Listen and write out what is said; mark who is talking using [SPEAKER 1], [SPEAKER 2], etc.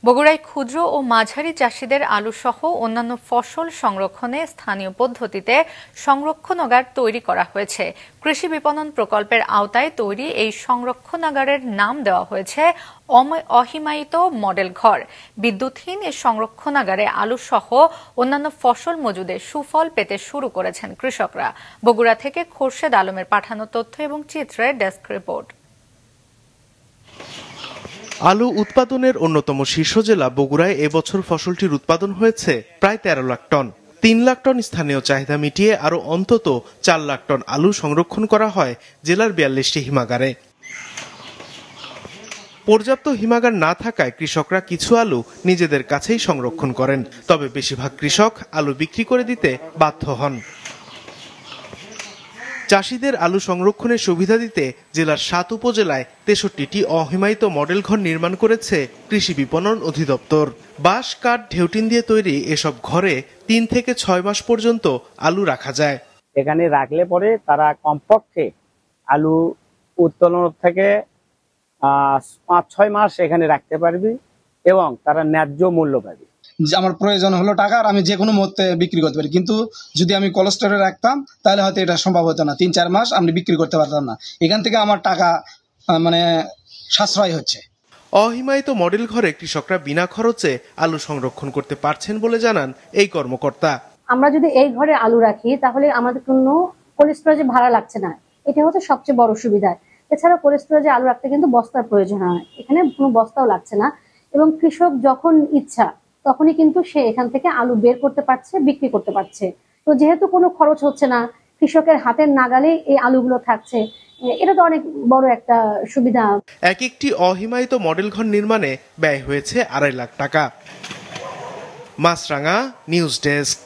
[SPEAKER 1] বগুড়ায় ক্ষুদ্র ও মাঝারি চাষিদের আলু সহ অন্যান্য ফসল সংরক্ষণে স্থানীয় পদ্ধতিতে সংরক্ষণাগার তৈরি করা হয়েছে। কৃষি বিপণন প্রকল্পের আওতায় তৈরি এই সংরক্ষণাগারের নাম দেওয়া হয়েছে অহিমায়িত মডেল ঘর। বিদ্যুৎহীন এই সংরক্ষণাগারে আলু সহ অন্যান্য ফসল মজুদের সুফল পেতে শুরু করেছেন কৃষকরা। বগুড়া থেকে খোরশেদ আলমের পাঠানো তথ্য এবং চিত্রের ডেস্ক রিপোর্ট।
[SPEAKER 2] আলু উৎপাদনের অন্যতম শীর্ষ জেলা বগুড়ায় এবছর ফসলটির উৎপাদন হয়েছে প্রায় 13 লাখ টন। 3 লাখ টন স্থানীয় চাহিদা মিটিয়ে আরো অন্তত 4 লাখ টন আলু সংরক্ষণ করা হয় জেলার 42টি হিমাগারে। পর্যাপ্ত হিমাগার না থাকায় কৃষকরা কিছু আলু নিজেদের কাছেই সংরক্ষণ করেন, তবে বেশিরভাগ কৃষক আলু বিক্রি করে দিতে বাধ্য হন। চাষিদের আলু সংরক্ষণের সুবিধা দিতে জেলার 7 উপজেলায় 63টি অহিমায়িত মডেল ঘর নির্মাণ করেছে কৃষি বিপণন অধিদপ্তর। বাঁশ, কাঠ, ঢেউটিন দিয়ে তৈরি এসব ঘরে 3 থেকে 6 মাস পর্যন্ত আলু রাখা যায়।
[SPEAKER 3] এখানে রাখলে পরে তারা কমপক্ষে আলু উত্তোলন থেকে 5-6 মাস এখানে রাখতে পারবি এবং তারা ন্যায্য মূল্য পাবে।
[SPEAKER 4] আমার প্রয়োজন হলো টাকার, আমি যে কোনো মুহূর্তে বিক্রি করতে পারি, কিন্তু যদি আমি কোল্ড স্টোরে রাখতাম তাহলে হয়তো এটা সম্ভব হতো না। 3-4 মাস আমি বিক্রি করতে পারতাম না। এখান থেকে আমার টাকা সাশ্রয় হচ্ছে।
[SPEAKER 2] অহিমায়িত মডেল ঘরে কৃষকরা বিনা খরচে আলু সংরক্ষণ করতে পারছেন বলে জানান এই কর্মকর্তা।
[SPEAKER 5] আমরা যদি এই ঘরে আলু রাখি তাহলে আমাদের কোনো কোল্ড স্টোরেজে ভাড়া লাগছে না, এটা হচ্ছে সবচেয়ে বড় সুবিধা। এছাড়া কোল্ড স্টোরেজে আলু রাখতে কিন্তু বস্তার প্রয়োজন হয়, এখানে কোনো বস্তাও লাগছে না এবং কৃষক যখন ইচ্ছা তখনই কিন্তু সে এখান থেকে আলু বের করতে পারছে, বিক্রি করতে পারছে। তো যেহেতু কোনো খরচ হচ্ছে না, কৃষকের হাতের নাগালে এই আলুগুলো থাকছে, এটা তো অনেক বড় একটা সুবিধা।
[SPEAKER 2] একটি অহিমায়িত মডেল ঘর নির্মাণে ব্যয় হয়েছে 2.5 লাখ টাকা। মাছরাঙা নিউজ ডেস্ক।